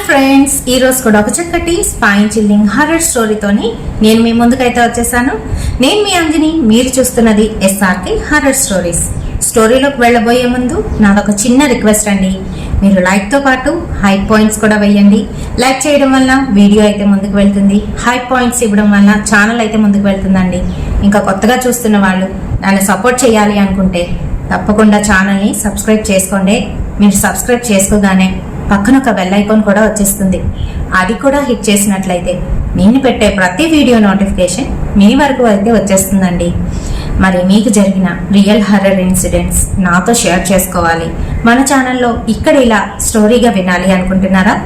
Friends, ఈ రోజు కూడా ఒక చక్కటి స్పైన్ చిల్లింగ్ హారర్ స్టోరీతోని నేను మీ ముందుకైతే వచ్చేసాను. నేను మీ అంజని, మీరు చూస్తున్నది ఎస్ఆర్కే హారర్ స్టోరీస్. స్టోరీలోకి వెళ్ళబోయే ముందు నాదొక చిన్న రిక్వెస్ట్ అండి, మీరు లైక్ తో పాటు హై పాయింట్స్ కూడా వేయండి. లైక్ చేయడం వల్ల వీడియో అయితే ముందుకు వెళ్తుంది, హై పాయింట్స్ ఇవ్వడం వల్ల ఛానల్ అయితే ముందుకు వెళ్తుందండి. ఇంకా కొత్తగా చూస్తున్న వాళ్ళు నన్ను సపోర్ట్ చేయాలి అనుకుంటే తప్పకుండా ఛానల్ని సబ్స్క్రైబ్ చేసుకోండి. మీరు సబ్స్క్రైబ్ చేసుకోగానే పక్కన ఒక బెల్ ఐకాన్ కూడా వచ్చేస్తుంది. అది కూడా హిట్ చేసినట్లయితే నేను పెట్టే ప్రతి వీడియో నోటిఫికేషన్ మీ వరకు అయితే వచ్చేస్తుందండి. మరి మీకు జరిగిన రియల్ హర్రర్ ఇన్సిడెంట్స్ నాతో షేర్ చేసుకోవాలి, మన ఛానల్లో ఇక్కడ ఇలా స్టోరీగా వినాలి అనుకుంటున్నారా?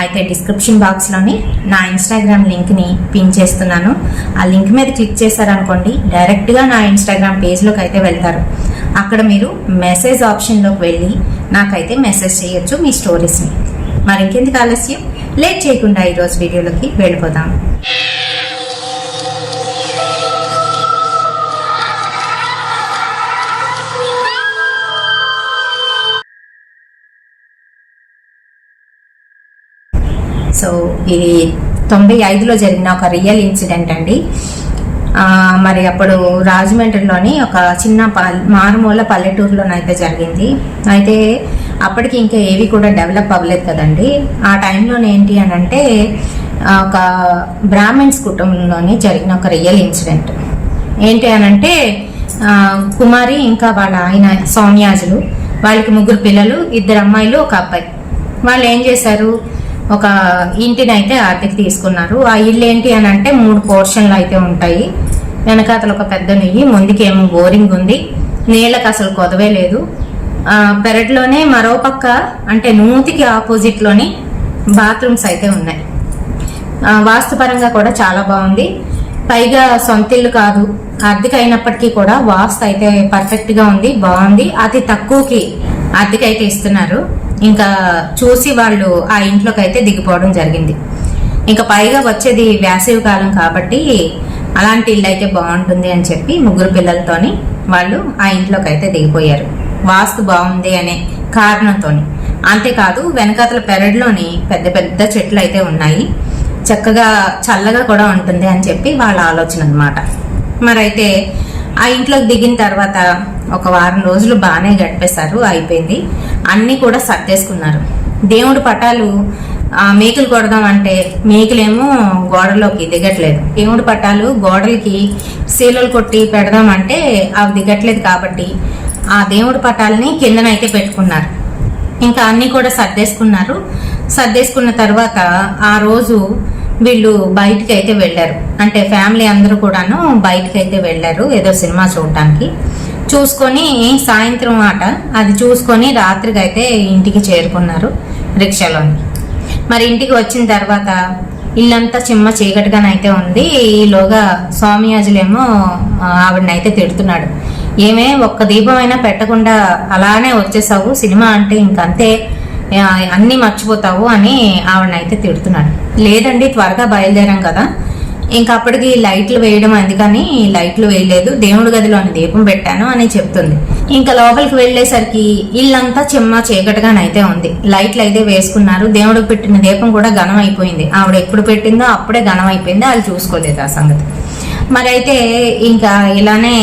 అయితే డిస్క్రిప్షన్ బాక్స్లోని నా ఇన్స్టాగ్రామ్ లింక్ని పిన్ చేస్తున్నాను. ఆ లింక్ మీద క్లిక్ చేశారనుకోండి, డైరెక్ట్గా నా ఇన్స్టాగ్రామ్ పేజ్లోకి అయితే వెళ్తారు. అక్కడ మీరు మెసేజ్ ఆప్షన్లోకి వెళ్ళి నాకైతే మెసేజ్ చేయొచ్చు మీ స్టోరీస్ని. మరి ఇంకెందుకు ఆలస్యం, లేట్ చేయకుండా ఈరోజు వీడియోలోకి వెళ్ళిపోదాం. సో ఇది 95లో జరిగిన ఒక రియల్ ఇన్సిడెంట్ అండి. మరి అప్పుడు రాజమండ్రిలోని ఒక చిన్న మారుమూల పల్లెటూరులోనైతే జరిగింది. అయితే అప్పటికి ఇంకా ఏవి కూడా డెవలప్ అవ్వలేదు కదండి. ఆ టైంలోనే ఏంటి అని అంటే ఒక బ్రాహ్మిన్స్ కుటుంబంలోని జరిగిన ఒక రియల్ ఇన్సిడెంట్ ఏంటి అని అంటే, కుమారి ఇంకా వాళ్ళ ఆయన సౌమ్యాజులు, వాళ్ళకి 3 పిల్లలు, 2 అమ్మాయిలు, 1 అబ్బాయి. వాళ్ళు ఏం చేశారు, ఒక ఇంటిని అయితే అద్దెకి తీసుకున్నారు. ఆ ఇల్లు ఏంటి అని అంటే 3 పోర్షన్లు అయితే ఉంటాయి. వెనకాతలు ఒక పెద్ద నెయ్యి, ముందుకేమో బోరింగ్ ఉంది, నీళ్ళకి అసలు కొదవే లేదు. పెరట్లోనే మరో పక్క అంటే నూతికి ఆపోజిట్లోని బాత్రూమ్స్ అయితే ఉన్నాయి. వాస్తుపరంగా కూడా చాలా బాగుంది. పైగా సొంతిల్లు కాదు, అద్దెకి అయినప్పటికీ కూడా వాస్తు అయితే పర్ఫెక్ట్గా ఉంది, బాగుంది. అతి తక్కువకి అద్దెకైతే ఇస్తున్నారు. ఇంకా చూసి వాళ్ళు ఆ ఇంట్లోకి అయితే దిగిపోవడం జరిగింది. ఇంకా పైగా వచ్చేది వేసవి కాలం కాబట్టి అలాంటి ఇల్లు అయితే బాగుంటుంది అని చెప్పి 3 పిల్లలతోని వాళ్ళు ఆ ఇంట్లోకి అయితే దిగిపోయారు, వాస్తు బాగుంది అనే కారణంతో. అంతేకాదు వెనకాతల పెరడ్లోని పెద్ద పెద్ద చెట్లు అయితే ఉన్నాయి, చక్కగా చల్లగా కూడా ఉంటుంది అని చెప్పి వాళ్ళ ఆలోచన అన్నమాట. మరైతే ఆ ఇంట్లోకి దిగిన తర్వాత ఒక వారం రోజులు బాగానే గడిపేశారు. అయిపోయింది, అన్నీ కూడా సర్దేసుకున్నారు. దేవుడి పటాలు మేకులు కొడదాం అంటే మేకులేమో గోడలోకి దిగట్లేదు. దేవుడి పటాలు గోడలకి శీలలు కొట్టి పెడదాం అంటే అవి దిగట్లేదు కాబట్టి ఆ దేవుడి పటాలని కిందనైతే పెట్టుకున్నారు. ఇంకా అన్నీ కూడా సర్దేసుకున్నారు. సర్దేసుకున్న తర్వాత ఆ రోజు వీళ్ళు బయటికి అయితే వెళ్ళారు. అంటే ఫ్యామిలీ అందరూ కూడాను బయటికి అయితే వెళ్ళారు ఏదో సినిమా చూడటానికి. చూసుకొని సాయంత్రం అది చూసుకొని రాత్రికి అయితే ఇంటికి చేరుకున్నారు రిక్షాలోని. మరి ఇంటికి వచ్చిన తర్వాత ఇల్లంతా చిమ్మ చీకటిగానైతే ఉంది. ఈలోగా స్వామియాజులేమో ఆవిడనైతే తిడుతున్నాడు, ఏమే ఒక్క దీపం అయినా పెట్టకుండా అలానే వచ్చేసావు, సినిమా అంటే ఇంకంతే, అన్నీ మర్చిపోతావు అని ఆవిడనైతే తిడుతున్నాడు. లేదండి, త్వరగా బయలుదేరాం కదా, ఇంకా అప్పటికి లైట్లు వేయడం అందుకని లైట్లు వేయలేదు, దేవుడి గదిలోని దీపం పెట్టాను అని చెప్తుంది. ఇంకా లోపలికి వెళ్లేసరికి ఇల్లంతా చిమ్మ చీకటిగానైతే ఉంది. లైట్లు అయితే వేసుకున్నారు, దేవుడికి పెట్టిన దీపం కూడా ఘనం అయిపోయింది. ఆవిడ ఎప్పుడు పెట్టిందో అప్పుడే ఘనం అయిపోయింది, వాళ్ళు చూసుకోలేదు ఆ సంగతి. మరి అయితే ఇంకా ఇలానే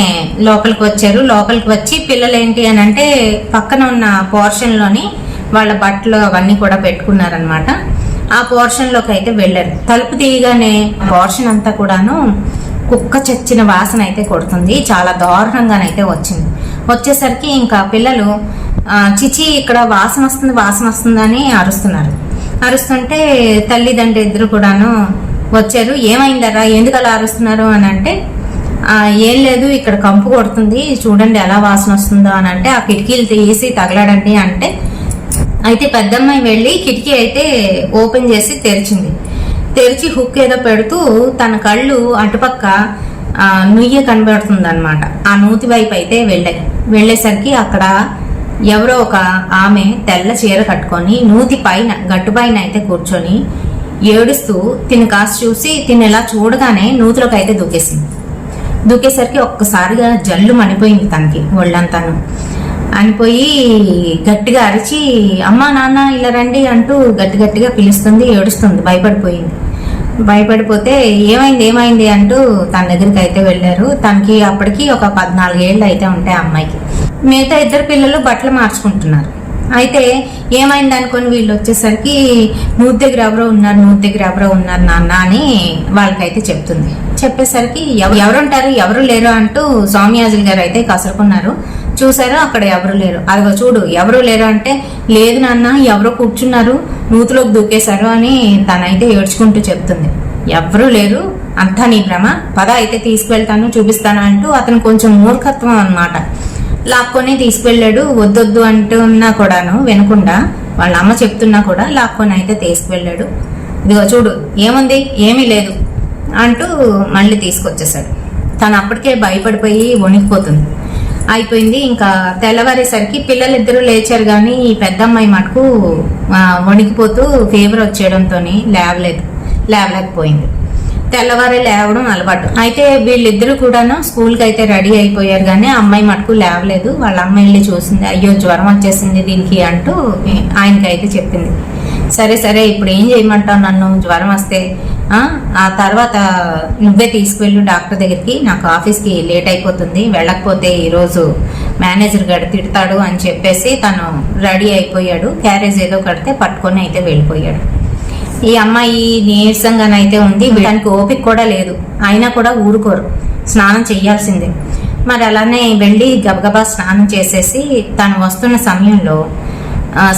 లోపలికి వచ్చారు. లోపలికి వచ్చి పిల్లలు ఏంటి అని అంటే పక్కన ఉన్న పోర్షన్లోని వాళ్ళ బట్టలు అవన్నీ కూడా పెట్టుకున్నారనమాట. ఆ పోర్షన్లోకి అయితే వెళ్ళారు. తలుపు తీయగానే పోర్షన్ అంతా కూడాను కుక్క చచ్చిన వాసన అయితే కొడుతుంది, చాలా దారుణంగానైతే వచ్చింది. వచ్చేసరికి ఇంకా పిల్లలు చిచి ఇక్కడ వాసన వస్తుంది అని అరుస్తున్నారు. అరుస్తుంటే తల్లిదండ్రులు ఇద్దరు కూడాను వచ్చారు. ఏమైందరా, ఎందుకు అలా అరుస్తున్నారు అని అంటే, ఏం లేదు ఇక్కడ కంపు కొడుతుంది చూడండి ఎలా వాసన వస్తుందో అని అంటే, ఆ కిటికీలు తీసి తగలడండి అంటే, అయితే పెద్దమ్మాయి వెళ్ళి కిటికీ అయితే ఓపెన్ చేసి తెరిచి హుక్ ఏదో పెడుతూ తన కళ్ళు అటుపక్క నుయ్య కనబడుతుంది అనమాట. ఆ నూతి వైపు అయితే వెళ్ళేసరికి అక్కడ ఎవరో ఒక ఆమె తెల్ల చీర కట్టుకొని నూతి పైన గట్టు పైన అయితే కూర్చొని ఏడుస్తూ తిని కాస్త చూసి తిని ఎలా చూడగానే నూతిలోకి అయితే దూకేసింది. దూకేసరికి ఒక్కసారిగా జల్లు మణిపోయింది తనకి ఒళ్ళంతాను. అనిపోయి గట్టిగా అరిచి అమ్మా నాన్న ఇలా రండి అంటూ గట్టిగా పిలుస్తుంది, ఏడుస్తుంది, భయపడిపోతే ఏమైంది అంటూ తన దగ్గరికి అయితే వెళ్ళారు. తనకి అప్పటికి ఒక 14 ఏళ్ళు అయితే ఉంటాయి అమ్మాయికి. మిగతా 2 పిల్లలు బట్టలు మార్చుకుంటున్నారు. అయితే ఏమైంది అనుకొని వీళ్ళు వచ్చేసరికి నూతి దగ్గర ఎవరో ఉన్నారు నాన్న అని వాళ్ళకైతే చెప్తుంది. చెప్పేసరికి ఎవరుంటారు, ఎవరు లేరు అంటూ స్వామియాజులు గారు అయితే కసురుకున్నారు. చూసారు, అక్కడ ఎవరు లేరు. అదిగో చూడు ఎవరు లేరు అంటే, లేదు నాన్న ఎవరో కూర్చున్నారు, నూతిలోకి దూకేశారు అని తనైతే ఏడ్చుకుంటూ చెప్తుంది. ఎవరూ లేరు, అంతా నీ భ్రమ, పద అయితే తీసుకువెళ్తాను చూపిస్తాను అంటూ అతను కొంచెం మూర్ఖత్వం అన్నమాట. లాక్కొని తీసుకువెళ్ళాడు. వద్దొద్దు అంటున్నా కూడాను వినకుండా, వాళ్ళ అమ్మ చెప్తున్నా కూడా లాక్కొని అయితే తీసుకువెళ్ళాడు. ఇదిగో చూడు ఏముంది, ఏమీ లేదు అంటూ మళ్ళీ తీసుకొచ్చేసాడు. తను అప్పటికే భయపడిపోయి వణికిపోతుంది. అయిపోయింది. ఇంకా తెల్లవారేసరికి పిల్లలిద్దరూ లేచారు, కానీ ఈ పెద్ద అమ్మాయి మటుకు వణికిపోతూ ఫీవర్ వచ్చేయడంతో లేవలేకపోయింది. తెల్లవారే లేవడం అలవాటు. అయితే వీళ్ళిద్దరూ కూడాను స్కూల్కి అయితే రెడీ అయిపోయారు, కానీ అమ్మాయి మటుకు లేవలేదు. వాళ్ళ అమ్మ వెళ్ళి చూసింది, అయ్యో జ్వరం వచ్చేసింది దీనికి అంటూ ఆయనకైతే చెప్పింది. సరే ఇప్పుడు ఏం చేయమంటావు నన్ను, జ్వరం వస్తే ఆ తర్వాత నువ్వే తీసుకువెళ్ళు డాక్టర్ దగ్గరికి, నాకు ఆఫీస్కి లేట్ అయిపోతుంది, వెళ్ళకపోతే ఈరోజు మేనేజర్ గడి తిడతాడు అని చెప్పేసి తను రెడీ అయిపోయాడు. క్యారేజ్ ఏదో కడితే పట్టుకొని అయితే వెళ్ళిపోయాడు. ఈ అమ్మాయి నీరసంగానైతే ఉంది, దానికి ఓపిక కూడా లేదు. అయినా కూడా ఊరుకోరు, స్నానం చెయ్యాల్సిందే. మరి అలానే వెళ్ళి గబగబా స్నానం చేసేసి తను వస్తున్న సమయంలో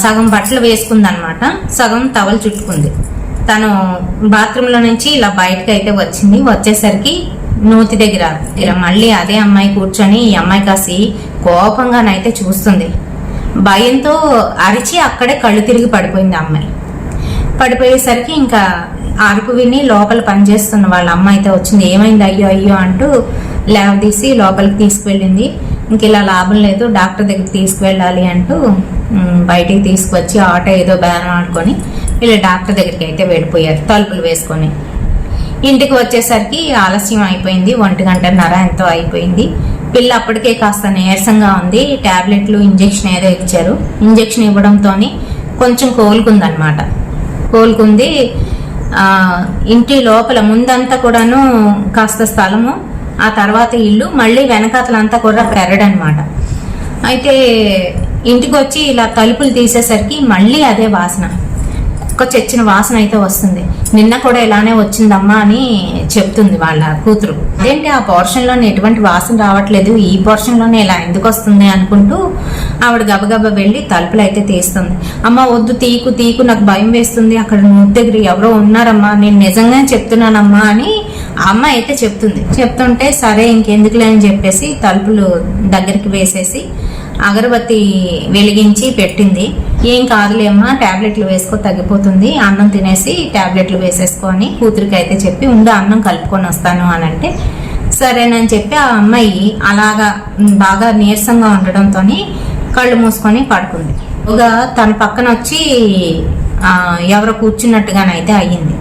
సగం బట్టలు వేసుకుందనమాట, సగం టవల్ చుట్టుకుంది. తను బాత్రూంలో నుంచి ఇలా బయటకు అయితే వచ్చింది. వచ్చేసరికి నూతి దగ్గర మళ్ళీ అదే అమ్మాయి కూర్చొని ఈ అమ్మాయి కాసి కోపంగానైతే చూస్తుంది. భయంతో అరిచి అక్కడే కళ్ళు తిరిగి పడిపోయింది అమ్మాయి. పడిపోయేసరికి ఇంకా అరుపు విని లోపల పనిచేస్తున్న వాళ్ళ అమ్మ అయితే వచ్చింది. ఏమైంది అయ్యో అంటూ లేవదీసి లోపలికి తీసుకువెళ్ళింది. ఇంక ఇలా లాభం లేదు, డాక్టర్ దగ్గరికి తీసుకువెళ్ళాలి అంటూ బయటికి తీసుకొచ్చి ఆటో ఏదో బేరం ఆడుకొని వీళ్ళు డాక్టర్ దగ్గరికి అయితే వెళ్ళిపోయారు తలుపులు వేసుకొని. ఇంటికి వచ్చేసరికి ఆలస్యం అయిపోయింది, 1:30 ఎంతో అయిపోయింది. పిల్ల అప్పటికే కాస్త నీరసంగా ఉంది. టాబ్లెట్లు ఇంజెక్షన్ ఏదో ఇచ్చారు. ఇంజెక్షన్ ఇవ్వడంతో కొంచెం కోలుకుంది. ఇంటి లోపల ముందంతా కూడాను కాస్త స్థలము, ఆ తర్వాత ఇల్లు, మళ్ళీ వెనకాతలంతా కూడా పెరడనమాట. అయితే ఇంటికి వచ్చి ఇలా తలుపులు తీసేసరికి మళ్ళీ అదే వాసన, కుక్క చచ్చిన వాసన అయితే వస్తుంది. నిన్న కూడా ఇలానే వచ్చిందమ్మా అని చెప్తుంది వాళ్ళ కూతురు. అదేంటి ఆ పోర్షన్లోనే ఎటువంటి వాసన రావట్లేదు, ఈ పోర్షన్లోనే ఇలా ఎందుకు వస్తుంది అనుకుంటూ ఆవిడ గబగబా వెళ్ళి తలుపులు అయితే తీస్తుంది. అమ్మ వద్దు, తీకు నాకు భయం వేస్తుంది, అక్కడ నూతి దగ్గర ఎవరో ఉన్నారమ్మా, నేను నిజంగానే చెప్తున్నానమ్మా అని ఆ అమ్మ అయితే చెప్తుంటే సరే ఇంకెందుకులే అని చెప్పేసి తలుపులు దగ్గరికి వేసేసి అగరబత్తి వెలిగించి పెట్టింది. ఏం కాదులే అమ్మా, టాబ్లెట్లు వేసుకో తగ్గిపోతుంది, అన్నం తినేసి టాబ్లెట్లు వేసేసుకొని కూతురికి అయితే చెప్పి ఉండి అన్నం కలుపుకొని వస్తాను అని అంటే సరేనని చెప్పి ఆ అమ్మాయి అలాగా బాగా నీరసంగా ఉండడంతో కళ్ళు మూసుకొని పడుకుంది. ఒక తన పక్కన వచ్చి ఎవరో కూర్చున్నట్టుగానైతే అయ్యింది.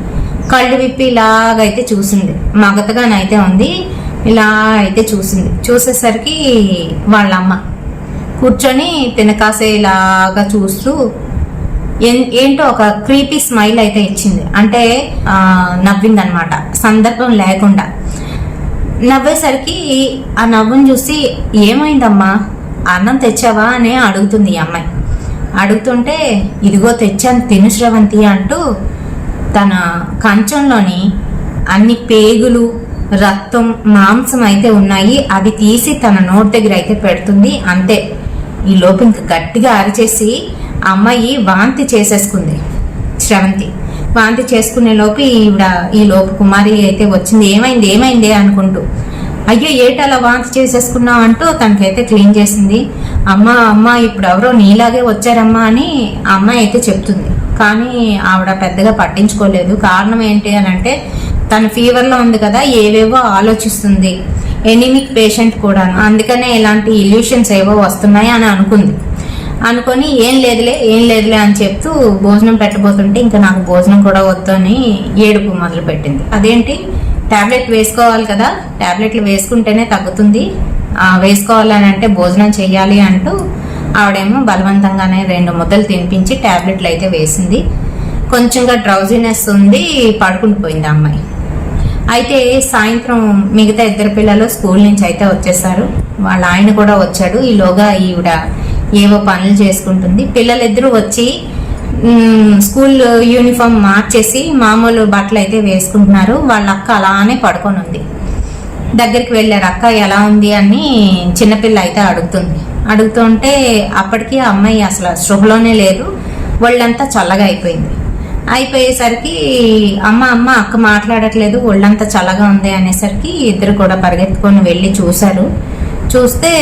కళ్ళు విప్పి ఇలాగైతే చూసింది, మగతగానైతే ఉంది. ఇలా అయితే చూసేసరికి వాళ్ళ అమ్మ కూర్చొని తినకాసే ఇలాగా చూస్తూ ఏంటో ఒక క్రీపీ స్మైల్ అయితే ఇచ్చింది. అంటే నవ్వింది అనమాట, సందర్భం లేకుండా నవ్వేసరికి ఆ నవ్వును చూసి ఏమైందమ్మా, అన్నం తెచ్చావా అని అడుగుతుంది ఈ అమ్మాయి. అడుగుతుంటే ఇదిగో తెచ్చాను తిను శ్రవంతి అంటూ తన కంచంలోని అన్ని పేగులు, రక్తం, మాంసం అయితే ఉన్నాయి, అది తీసి తన నోటి దగ్గర అయితే పెడుతుంది. అంతే, ఈ లోపు ఇంకా గట్టిగా అరిచేసి అమ్మాయి వాంతి చేసేసుకుంది. శ్రవంతి వాంతి చేసుకునే లోపు ఈ లోపు కుమారి అయితే వచ్చింది. ఏమైంది అనుకుంటూ, అయ్యో ఏటలా వాంతి చేసేసుకున్నావు అంటూ తనకైతే క్లీన్ చేసింది. అమ్మ ఇప్పుడు ఎవరో నీలాగే వచ్చారమ్మా అని ఆ అమ్మాయి అయితే చెప్తుంది. కానీ ఆవిడ పెద్దగా పట్టించుకోలేదు. కారణం ఏంటి అని అంటే తన ఫీవర్లో ఉంది కదా, ఏవేవో ఆలోచిస్తుంది, ఎనిమిక్ పేషెంట్ కూడా, అందుకనే ఇలాంటి ఇల్యూషన్స్ ఏవో వస్తున్నాయి అని అనుకొని ఏం లేదులే అని చెప్తూ భోజనం పెట్టబోతుంటే ఇంకా నాకు భోజనం కూడా వద్దు అని ఏడుపు మొదలు పెట్టింది. అదేంటి, టాబ్లెట్ వేసుకోవాలి కదా, టాబ్లెట్లు వేసుకుంటేనే తగ్గుతుంది, వేసుకోవాలని అంటే భోజనం చెయ్యాలి అంటూ ఆవిడేమో బలవంతంగానే 2 ముద్దలు తినిపించి టాబ్లెట్లు అయితే వేసింది. కొంచెంగా డ్రౌజీనెస్ ఉంది, పడుకుని పోయింది అమ్మాయి. అయితే సాయంత్రం మిగతా 2 పిల్లలు స్కూల్ నుంచి అయితే వచ్చేసారు. వాళ్ళ ఆయన కూడా వచ్చాడు. ఈలోగా ఈవిడ ఏవో పనులు చేసుకుంటుంది. పిల్లలిద్దరూ వచ్చి స్కూల్ యూనిఫామ్ మార్చేసి మామూలు బట్టలు అయితే వేసుకుంటున్నారు. వాళ్ళ అక్క అలానే పడుకొని ఉంది. దగ్గరికి వెళ్ళారు. అక్క ఎలా ఉంది అని చిన్నపిల్ల అయితే అడుగుతుంటే అప్పటికి ఆ అమ్మాయి అసలు స్పృహలోనే లేదు. ఒళ్ళంతా చల్లగా అయిపోయేసరికి అమ్మ అక్క మాట్లాడట్లేదు, ఒళ్ళంతా చల్లగా ఉంది అనేసరికి ఇద్దరు కూడా పరిగెత్తుకొని వెళ్ళి చూశారు. చూస్తే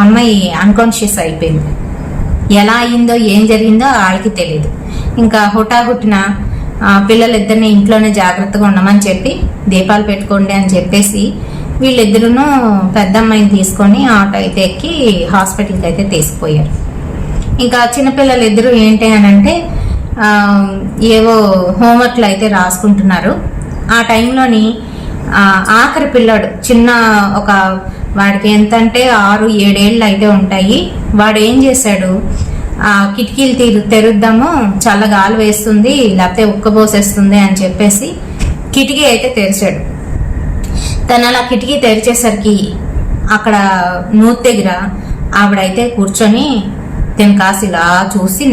అమ్మాయి అన్కాన్షియస్ అయిపోయింది. ఎలా అయిందో ఏం జరిగిందో వాళ్ళకి తెలియదు. ఇంకా హుటాహుటిన పిల్లలిద్దరిని ఇంట్లోనే జాగ్రత్తగా ఉండమని చెప్పి దీపాలు పెట్టుకోండి అని చెప్పేసి వీళ్ళిద్దరూ పెద్ద అమ్మాయిని తీసుకొని ఆటో అయితే ఎక్కి హాస్పిటల్కి అయితే తీసుకుపోయారు. ఇంకా చిన్నపిల్లలు ఇద్దరు ఏంటి అని అంటే ఏవో హోంవర్క్లు అయితే రాసుకుంటున్నారు. ఆ టైంలోని ఆఖరి పిల్లాడు చిన్న ఒక వాడికి ఎంతంటే 6-7 ఏళ్ళు అయితే ఉంటాయి. వాడు ఏం చేశాడు, కిటికీలు తెరుద్దాము, చల్ల గాలి వేస్తుంది లేకపోతే ఉక్కబోసేస్తుంది అని చెప్పేసి కిటికీ అయితే తెరిచాడు. తను అలా కిటికీ తెరిచేసరికి అక్కడ నూతి దగ్గర ఆవిడైతే కూర్చొని తను కాసి ఇలా చూసి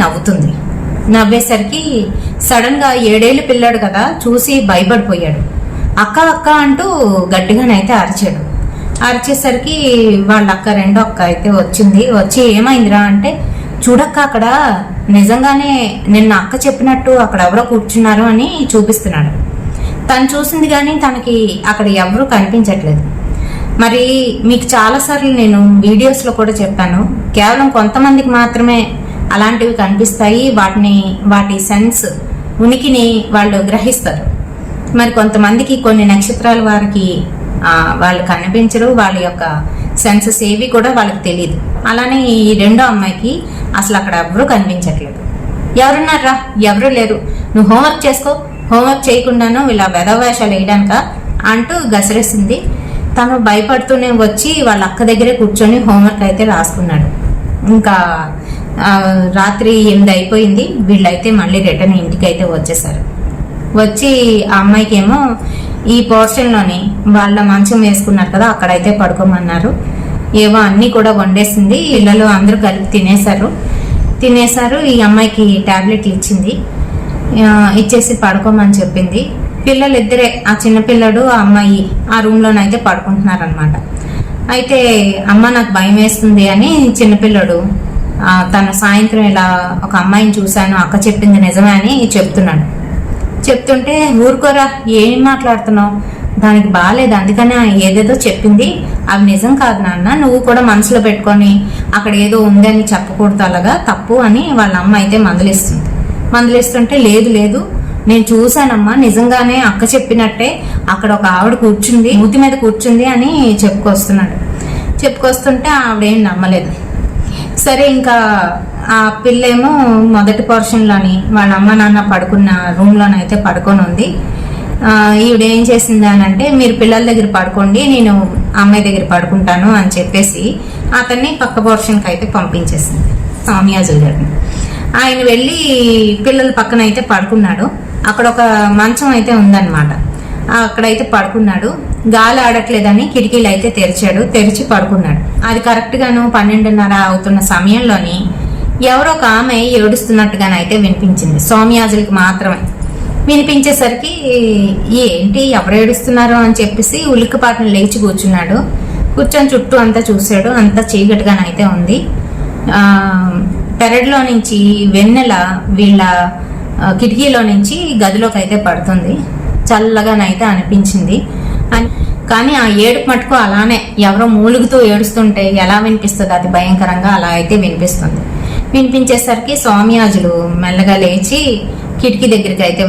నవ్వేసరికి సడన్ గా 7 ఏళ్ళు పిల్లాడు కదా చూసి భయపడిపోయాడు. అక్క అక్క అంటూ గట్టిగానైతే అరిచేసరికి వాళ్ళ అక్క రెండో అక్క అయితే వచ్చి ఏమైందిరా అంటే, చూడక్క అక్కడ నిజంగానే నిన్న అక్క చెప్పినట్టు అక్కడ ఎవరో కూర్చున్నారు అని చూపిస్తున్నాడు. తను చూసింది కానీ తనకి అక్కడ ఎవరూ కనిపించట్లేదు. మరి మీకు చాలాసార్లు నేను వీడియోస్లో కూడా చెప్పాను, కేవలం కొంతమందికి మాత్రమే అలాంటివి కనిపిస్తాయి. వాటి సెన్స్ ఉనికిని వాళ్ళు గ్రహిస్తారు. మరి కొంతమందికి కొన్ని నక్షత్రాల వారికి వాళ్ళు కనిపించరు, వాళ్ళ యొక్క సెన్సెస్ ఏవి కూడా వాళ్ళకి తెలియదు. అలానే ఈ రెండో అమ్మాయికి అసలు అక్కడ ఎవరూ కనిపించట్లేదు. ఎవరున్నారా, ఎవరూ లేరు, నువ్వు హోంవర్క్ చేసుకో, హోంవర్క్ చేయకుండాను ఇలా వెధవేషాలు వేయడానిక అంటూ గసరేసింది. తను భయపడుతూనే వచ్చి వాళ్ళ అక్క దగ్గరే కూర్చొని హోంవర్క్ అయితే రాసుకున్నాడు. ఇంకా రాత్రి 8 అయిపోయింది. వీళ్ళైతే మళ్ళీ రిటర్న్ ఇంటికి అయితే వచ్చేసారు. వచ్చి ఆ అమ్మాయికి ఏమో ఈ పోర్షన్లోని వాళ్ళ మంచం వేసుకున్నారు కదా, అక్కడైతే పడుకోమన్నారు. ఏవో అన్నీ కూడా వండేసింది. ఇళ్ళలో అందరూ కలిపి తినేశారు. ఈ అమ్మాయికి టాబ్లెట్లు ఇచ్చేసి పడుకోమని చెప్పింది. పిల్లలు ఇద్దరే, ఆ చిన్నపిల్లడు ఆ అమ్మాయి ఆ రూమ్లోనైతే పడుకుంటున్నారనమాట. అయితే అమ్మ నాకు భయం వేస్తుంది అని చిన్నపిల్లడు తన సాయంత్రం ఇలా ఒక అమ్మాయిని చూశాను, అక్క చెప్పింది నిజమే అని చెప్తుంటే ఊరుకోరా ఏం మాట్లాడుతున్నావు, దానికి బాగాలేదు అందుకని ఏదేదో చెప్పింది, అవి నిజం కాదు నాన్న, నువ్వు కూడా మనసులో పెట్టుకొని అక్కడ ఏదో ఉందని చెప్పకూడదు, అలాగా తప్పు అని వాళ్ళ అమ్మ అయితే మందలిస్తుంటే లేదు నేను చూశానమ్మా, నిజంగానే అక్క చెప్పినట్టే అక్కడ ఒక ఆవిడ కూర్చుంది, మూతి మీద కూర్చుంది అని చెప్పుకొస్తుంటే ఆవిడేం నమ్మలేదు. సరే ఇంకా ఆ పిల్లేమో మొదటి పోర్షన్లోని వాళ్ళ అమ్మ నాన్న పడుకున్న రూమ్లోనైతే పడుకొని ఉంది. ఈవిడేం చేసింది అని అంటే, మీరు పిల్లల దగ్గర పడుకోండి, నేను అమ్మాయి దగ్గర పడుకుంటాను అని చెప్పేసి అతన్ని పక్క పోర్షన్కి అయితే పంపించేసింది సౌమ్యాజుల్ గారిని. ఆయన వెళ్ళి పిల్లల పక్కన అయితే పడుకున్నాడు. అక్కడ ఒక మంచం అయితే ఉందన్నమాట, అక్కడైతే పడుకున్నాడు. గాలి ఆడట్లేదని కిటికీలు అయితే తెరిచి పడుకున్నాడు. అది కరెక్ట్ గాను 12:30 అవుతున్న సమయంలోని ఎవరో ఒక ఆమె ఏడుస్తున్నట్టుగానైతే వినిపించింది. సౌమ్యాజులకి మాత్రమే వినిపించేసరికి ఏంటి ఎవరు ఏడుస్తున్నారు అని చెప్పేసి ఉలిక్కిపాటును లేచి కూర్చొని చుట్టూ అంతా చూశాడు. అంతా చీకటిగానైతే ఉంది. పెరడ్లో నుంచి వెన్నెల వీళ్ళ కిటికీలో నుంచి గదిలోకి అయితే పడుతుంది. చల్లగానైతే అనిపించింది. కానీ ఆ ఏడుపు మటుకు అలానే ఎవరో మూలుగుతూ ఏడుస్తుంటే ఎలా వినిపిస్తుంది, అది భయంకరంగా అలా అయితే వినిపించేసరికి సౌమ్యాజులు మెల్లగా లేచి కిటికీ దగ్గరికి అయితే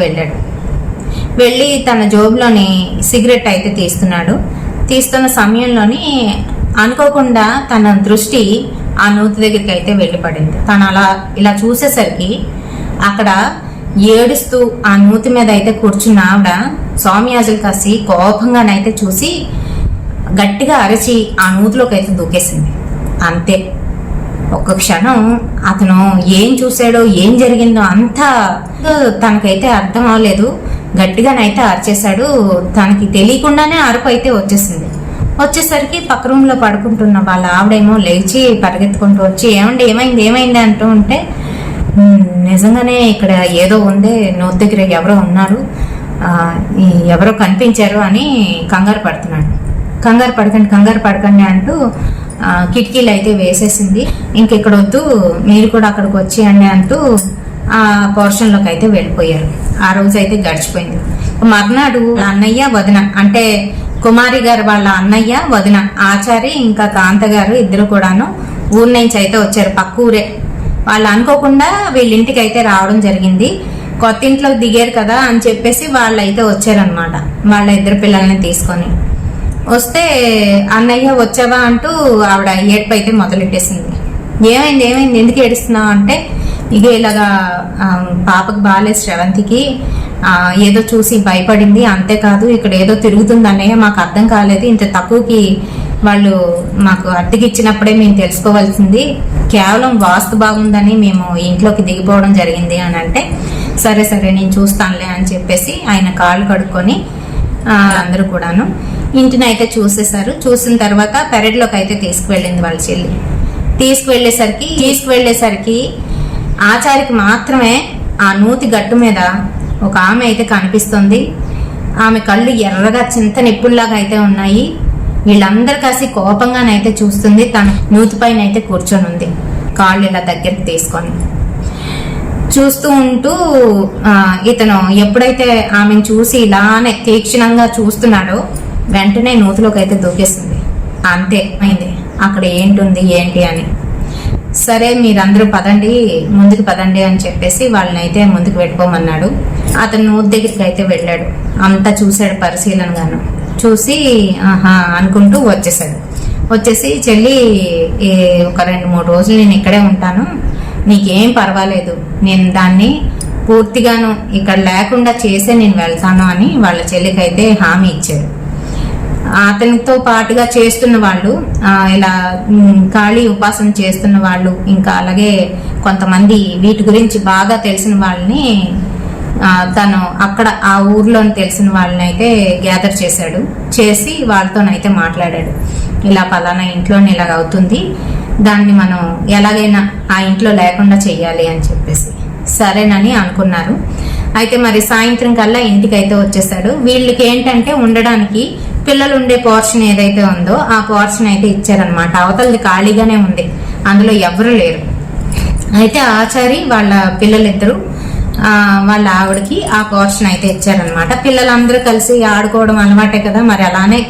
వెళ్ళి తన జోబులోని సిగరెట్ అయితే తీస్తున్న సమయంలోని అనుకోకుండా తన దృష్టి ఆ నూతి దగ్గరికి అయితే వెళ్ళి పడింది. తను ఇలా చూసేసరికి అక్కడ ఏడుస్తూ ఆ నూతి మీద అయితే కూర్చున్న ఆవిడ సౌమ్యాజులు కాసి కోపంగానైతే చూసి గట్టిగా అరిచి ఆ నూతిలోకి అయితే దూకేసింది. అంతే, ఒక్క క్షణం అతను ఏం చూశాడో ఏం జరిగిందో అంతా తనకైతే అర్థం అవ్వలేదు. గట్టిగానైతే అరిచేశాడు. తనకి తెలియకుండానే అరుపు అయితే వచ్చేసరికి పక్క రూమ్ లో పడుకుంటున్న వాళ్ళ ఆవిడేమో లేచి పరిగెత్తుకుంటూ వచ్చి ఏమైంది అంటూ ఉంటే, నిజంగానే ఇక్కడ ఏదో ఉంది, నోటి దగ్గర ఎవరో ఉన్నారు, ఎవరో కనిపించారు అని కంగారు పడకండి అంటూ కిటికీలు అయితే వేసేసింది. ఇంకెక్కడ వద్దు, మీరు కూడా అక్కడికి వచ్చేయండి అంటూ ఆ పోర్షన్ లోకి అయితే వెళ్ళిపోయారు. ఆ రోజు అయితే గడిచిపోయింది. మర్నాడు అన్నయ్య వదిన, అంటే కుమారి గారు వాళ్ళ అన్నయ్య వదిన ఆచారి ఇంకా కాంత గారు ఇద్దరు కూడాను ఊరు నుంచి అయితే వచ్చారు. పక్క ఊరే. వాళ్ళు అనుకోకుండా వీళ్ళింటికి అయితే రావడం జరిగింది. కొత్త ఇంట్లో దిగారు కదా అని చెప్పేసి వాళ్ళు అయితే వచ్చారనమాట, వాళ్ళ ఇద్దరు పిల్లల్ని తీసుకొని. వస్తే అన్నయ్య వచ్చావా అంటూ ఆవిడ ఏడుపు అయితే మొదలెట్టేసింది. ఏమైంది ఎందుకు ఏడుస్తున్నావు అంటే, ఇలాగా పాపకు బాగాలేదు, శ్రవంతికి ఏదో చూసి భయపడింది, అంతేకాదు ఇక్కడ ఏదో తిరుగుతుంది అన్నయ్య, మాకు అర్థం కాలేదు, ఇంత తక్కువకి వాళ్ళు మాకు అద్దెకి ఇచ్చినప్పుడే మేము తెలుసుకోవాల్సింది, కేవలం వాస్తు బాగుందని మేము ఇంట్లోకి దిగిపోవడం జరిగింది అని అంటే, సరే నేను చూస్తానులే అని చెప్పేసి ఆయన కాళ్ళు కడుక్కొని అందరూ కూడాను ఇంటిని అయితే చూసేశారు. చూసిన తర్వాత పెరట్లోకి అయితే తీసుకువెళ్ళింది వాళ్ళ చెల్లి. తీసుకువెళ్ళేసరికి ఆచారికి మాత్రమే ఆ నూతి గట్టు మీద ఒక ఆమె అయితే కనిపిస్తుంది. ఆమె కళ్ళు ఎర్రగా చింత నిప్పుల్లాగా అయితే ఉన్నాయి. వీళ్ళందరూ కాసి కోపంగానైతే చూస్తుంది. తన నూతి పైన అయితే కూర్చొని ఉంది, కాళ్ళు ఇలా దగ్గరికి తీసుకొని చూస్తూ ఉంటూ. ఇతను ఎప్పుడైతే ఆమెను చూసి ఇలానే తీక్షణంగా చూస్తున్నాడో వెంటనే నూతిలోకి అయితే దూకేస్తుంది. అంతే అయింది. అక్కడ ఏంటి అని, సరే మీరందరూ ముందుకు పదండి అని చెప్పేసి వాళ్ళని అయితే ముందుకు పెట్టుకోమన్నాడు. అతను నూతి దగ్గరికి అయితే వెళ్ళాడు. అంతా చూశాడు పరిశీలనగాను. చూసి అనుకుంటూ వచ్చేసి చెల్లి, ఒక 2-3 రోజులు నేను ఇక్కడే ఉంటాను, నీకేం పర్వాలేదు, నేను దాన్ని పూర్తిగాను ఇక్కడ లేకుండా చేసే నేను వెళ్తాను అని వాళ్ళ చెల్లికైతే హామీ ఇచ్చాడు. అతనితో పాటుగా చేస్తున్న వాళ్ళు, ఇలా ఖాళీ ఉపాసన చేస్తున్న వాళ్ళు, ఇంకా అలాగే కొంతమంది వీటి గురించి బాగా తెలిసిన వాళ్ళని తను అక్కడ ఆ ఊర్లో తెలిసిన వాళ్ళని అయితే గ్యాదర్ చేసి వాళ్ళతోనైతే మాట్లాడాడు. ఇలా పలానా ఇంట్లోనే ఇలాగ అవుతుంది, దాన్ని మనం ఎలాగైనా ఆ ఇంట్లో లేకుండా చెయ్యాలి అని చెప్పేసి సరేనని అనుకున్నారు. అయితే మరి సాయంత్రం కల్లా ఇంటికి అయితే వచ్చేసాడు. వీళ్ళకి ఏంటంటే ఉండడానికి పిల్లలు ఉండే పోర్షన్ ఏదైతే ఉందో ఆ పోర్షన్ అయితే ఇచ్చారనమాట. అవతలది ఖాళీగానే ఉంది, అందులో ఎవరు లేరు. అయితే ఆచారి వాళ్ళ పిల్లలిద్దరూ వాళ్ళ ఆవిడకి ఆ పోర్షన్ అయితే ఇచ్చారనమాట. పిల్లలందరూ కలిసి ఆడుకోవడం అలవాటే కదా, మరి అలానే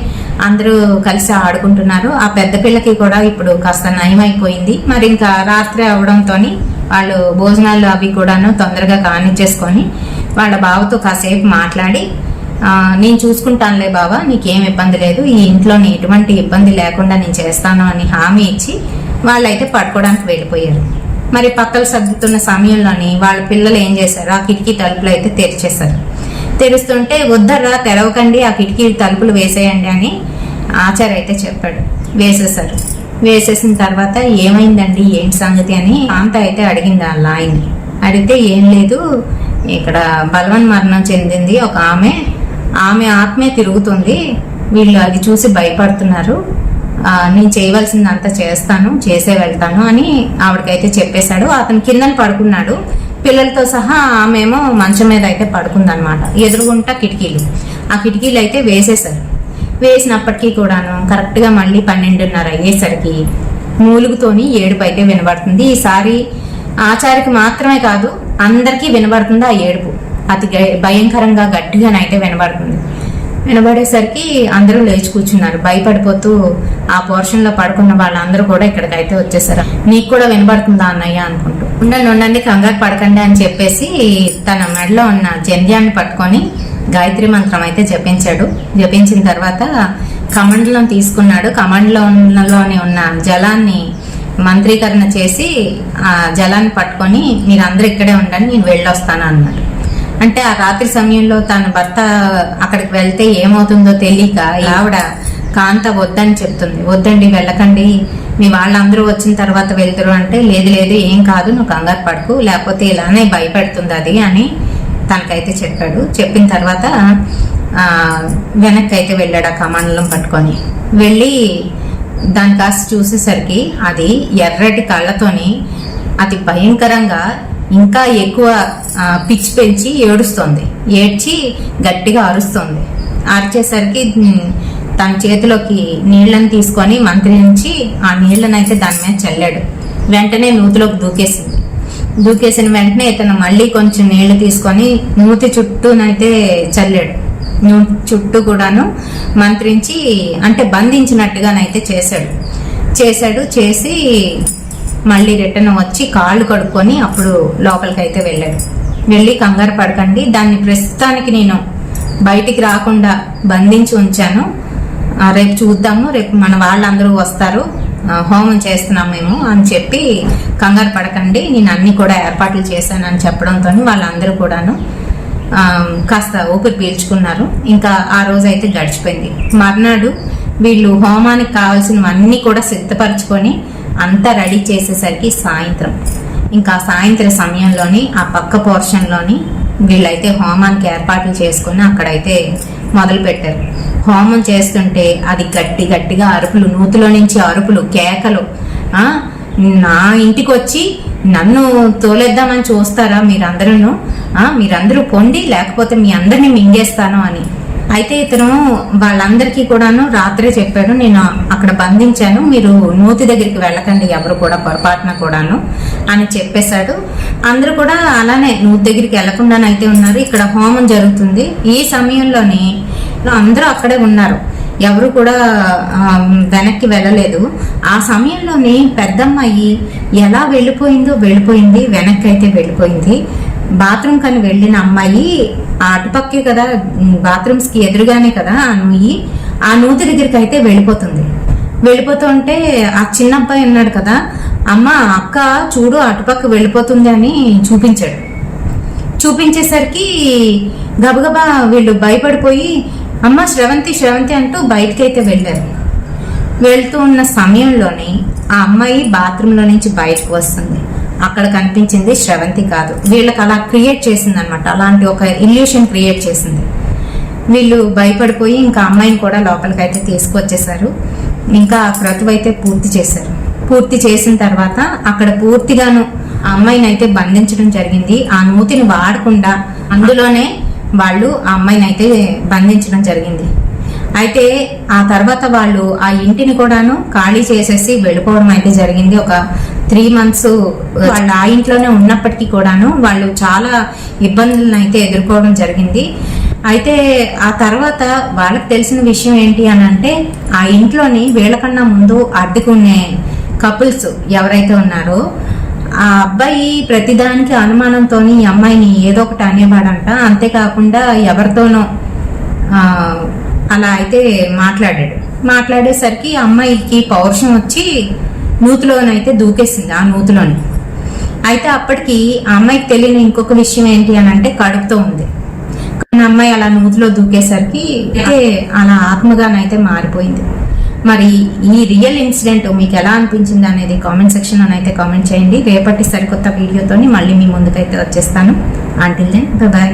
అందరూ కలిసి ఆడుకుంటున్నారు. ఆ పెద్ద పిల్లకి కూడా ఇప్పుడు కాస్త నయమైపోయింది. మరి ఇంకా రాత్రి అవడంతో వాళ్ళు భోజనాలు అవి కూడాను తొందరగా కానిచ్చేసుకొని వాళ్ళ బావతో కాసేపు మాట్లాడి, నేను చూసుకుంటానులే బావా, నీకేం ఇబ్బంది లేదు, ఈ ఇంట్లో ఎటువంటి ఇబ్బంది లేకుండా నేను చేస్తాను అని హామీ ఇచ్చి వాళ్ళైతే పడుకోవడానికి వెళ్ళిపోయారు. మరి పక్కలు సర్దుతున్న సమయంలోని వాళ్ళ పిల్లలు ఏం చేశారు, ఆ కిటికీ తలుపులు అయితే తెరిచేశారు. తెరుస్తుంటే వద్దర్రా తెరవకండి, ఆ కిటికీ తలుపులు వేసేయండి అని ఆచార్య అయితే చెప్పాడు. వేసేసిన తర్వాత ఏమైందండి, ఏంటి సంగతి అని కాంత అయితే అడిగింది వాళ్ళ ఆయన్ని. అడిగితే ఏం లేదు, ఇక్కడ బలవన్ మరణం చెందింది ఒక ఆమె ఆత్మే తిరుగుతుంది, వీళ్ళు అది చూసి భయపడుతున్నారు, నేను చేయవలసిందంతా చేసే వెళ్తాను అని ఆవిడకైతే చెప్పేశాడు. అతను కిందని పడుకున్నాడు, పిల్లలతో సహా ఆమెమో మంచం మీద అయితే పడుకుందనమాట. ఎదురుగుంటా ఆ కిటికీలు అయితే వేసినప్పటికీ కూడాను కరెక్ట్గా మళ్ళీ 12:30 అయ్యేసరికి మూలుగుతోని ఏడుపు అయితే వినబడుతుంది. ఈసారి ఆచారికి మాత్రమే కాదు అందరికీ వినబడుతుంది ఆ ఏడుపు, అతి భయంకరంగా గట్టిగానైతే వినబడేసరికి అందరూ లేచి కూర్చున్నారు భయపడిపోతూ. ఆ పోర్షన్ లో పడుకున్న వాళ్ళందరూ కూడా ఇక్కడికైతే వచ్చేసారు. నీకు కూడా వినబడుతుందా అన్నయ్య అనుకుంటూ. ఉండండి కంగారు పడకండి అని చెప్పేసి తన మెడలో ఉన్న జంధ్యాన్ని పట్టుకొని గాయత్రి మంత్రం అయితే జపించిన తర్వాత కమండలం తీసుకున్నాడు. కమండలంలోని ఉన్న జలాన్ని మంత్రీకరణ చేసి ఆ జలాన్ని పట్టుకొని మీరందరూ ఇక్కడే ఉండండి, నేను వెళ్ళొస్తాను అన్నాడు. అంటే ఆ రాత్రి సమయంలో తన భర్త అక్కడికి వెళ్తే ఏమవుతుందో తెలియక ఆవిడ కాంత వద్దని చెప్తుంది. వద్దండి వెళ్ళకండి, మీ వాళ్ళందరూ వచ్చిన తర్వాత వెళ్తురు అంటే లేదు లేదు ఏం కాదు, నువ్వు కంగారు పడుకు, లేకపోతే ఇలానే భయపెడుతుంది అది అని తనకైతే చెప్పాడు. చెప్పిన తర్వాత వెనక్కి అయితే వెళ్ళాడు ఆ కమండలం పట్టుకొని. వెళ్ళి దాని కాస్త చూసేసరికి అది ఎర్రటి కళ్ళతోని అతి భయంకరంగా ఇంకా ఎక్కువ పిచ్చి పెంచి ఏడుస్తుంది. ఏడ్చి గట్టిగా అరుస్తుంది. అరిచేసరికి తన చేతిలోకి నీళ్లను తీసుకొని మంత్రించి ఆ నీళ్లనైతే దాని మీద చల్లాడు. వెంటనే నూతిలోకి దూకేసిన వెంటనే ఇతను మళ్ళీ కొంచెం నీళ్లు తీసుకొని నూతి చుట్టూనైతే చల్లాడు. నూతి చుట్టూ కూడాను మంత్రించి అంటే బంధించినట్టుగానైతే చేసి మళ్ళీ రిటర్న్ వచ్చి కాళ్ళు కడుక్కొని అప్పుడు లోపలికైతే వెళ్ళాడు. వెళ్ళి కంగారు పడకండి, దాన్ని ప్రస్తుతానికి నేను బయటికి రాకుండా బంధించి ఉంచాను, రేపు చూద్దాము, రేపు మన వాళ్ళందరూ వస్తారు, హోమం చేస్తున్నాం మేము అని చెప్పి కంగారు పడకండి, నేను అన్ని కూడా ఏర్పాట్లు చేశాను అని చెప్పడంతో వాళ్ళందరూ కూడాను కాస్త ఊపిరి పీల్చుకున్నారు. ఇంకా ఆ రోజు అయితే గడిచిపోయింది. మర్నాడు వీళ్ళు హోమానికి కావాల్సినవన్నీ కూడా సిద్ధపరచుకొని అంతా రెడీ చేసేసరికి సాయంత్రం సమయంలోని ఆ పక్క పోర్షన్లోని వీళ్ళైతే హోమానికి ఏర్పాట్లు చేసుకుని అక్కడైతే మొదలు పెట్టారు. హోమం చేస్తుంటే అది గట్టిగా అరుపులు, నూతిలో నుంచి అరుపులు, కేకలు. నా ఇంటికి వచ్చి నన్ను తోలేద్దామని చూస్తారా మీరందరూ పొండి, లేకపోతే మీ అందరినీ మింగేస్తాను అని. అయితే ఇతను వాళ్ళందరికీ కూడాను రాత్రే చెప్పాడు, నేను అక్కడ బంధించాను, మీరు నూతి దగ్గరికి వెళ్ళకండి ఎవరు కూడా పొరపాటున కూడాను అని చెప్పేశాడు. అందరూ కూడా అలానే నూతి దగ్గరికి వెళ్లకుండానైతే ఉన్నారు. ఇక్కడ హోమం జరుగుతుంది. ఈ సమయంలోని అందరూ అక్కడే ఉన్నారు, ఎవరు కూడా వెనక్కి వెళ్ళలేదు. ఆ సమయంలోని పెద్దమ్మాయి ఎలా వెళ్ళిపోయింది, వెనక్కి అయితే వెళ్ళిపోయింది. బాత్రూమ్ కని వెళ్ళిన అమ్మాయి అటుపక్కే కదా, బాత్రూమ్స్ కి ఎదురుగానే కదా ఆ నూతి దగ్గరికి అయితే వెళ్ళిపోతుంటే ఆ చిన్న అబ్బాయి ఉన్నాడు కదా, అమ్మ అక్క చూడు అటుపక్క వెళ్ళిపోతుంది అని చూపించేసరికి గబగబా వీళ్ళు భయపడిపోయి అమ్మ శ్రవంతి అంటూ బయటకైతే వెళ్ళారు. వెళ్తూ ఉన్న సమయంలోనే ఆ అమ్మాయి బాత్రూంలో నుంచి బయటకు వస్తుంది. అక్కడ కనిపించింది శ్రవంతి కాదు, వీళ్ళకి అలా క్రియేట్ చేసింది అనమాట, అలాంటి ఒక ఇల్యూషన్ క్రియేట్ చేసింది. వీళ్ళు భయపడిపోయి ఇంకా అమ్మాయిని కూడా లోపలికైతే తీసుకొచ్చేసారు. ఇంకా క్రతువు అయితే పూర్తి చేసిన తర్వాత అక్కడ పూర్తిగాను ఆ అమ్మాయిని అయితే బంధించడం జరిగింది. ఆ నూతిని వాడకుండా అందులోనే వాళ్ళు ఆ అమ్మాయిని అయితే బంధించడం జరిగింది. అయితే ఆ తర్వాత వాళ్ళు ఆ ఇంటిని కూడాను ఖాళీ చేసేసి వెళ్ళిపోవడం అయితే జరిగింది. ఒక 3 months వాళ్ళు ఆ ఇంట్లోనే ఉన్నప్పటికీ కూడాను వాళ్ళు చాలా ఇబ్బందులను అయితే ఎదుర్కోవడం జరిగింది. అయితే ఆ తర్వాత వాళ్ళకి తెలిసిన విషయం ఏంటి అని అంటే, ఆ ఇంట్లోని వీళ్ళకన్నా ముందు అద్దెకునే కపుల్స్ ఎవరైతే ఉన్నారో ఆ అబ్బాయి ప్రతిదానికి అనుమానంతో ఈ అమ్మాయిని ఏదో ఒకటి అనేవాడంట. అంతేకాకుండా ఎవరితోనో అలా అయితే మాట్లాడేసరికి అమ్మాయికి పౌరుషం వచ్చి నూతిలోనైతే దూకేసింది. ఆ నూతిలోని అయితే అప్పటికి ఆ అమ్మాయికి తెలియని ఇంకొక విషయం ఏంటి అని అంటే కడుపుతో ఉంది. అమ్మాయి అలా నూతిలో దూకేసరికి అయితే అలా ఆత్మగానైతే మారిపోయింది. మరి ఈ రియల్ ఇన్సిడెంట్ మీకు ఎలా అనిపించింది అనేది కామెంట్ సెక్షన్ లో అయితే కామెంట్ చేయండి. రేపటి సరికొత్త వీడియోతోని మళ్ళీ మీ ముందుకైతే వచ్చేస్తాను. Until then by.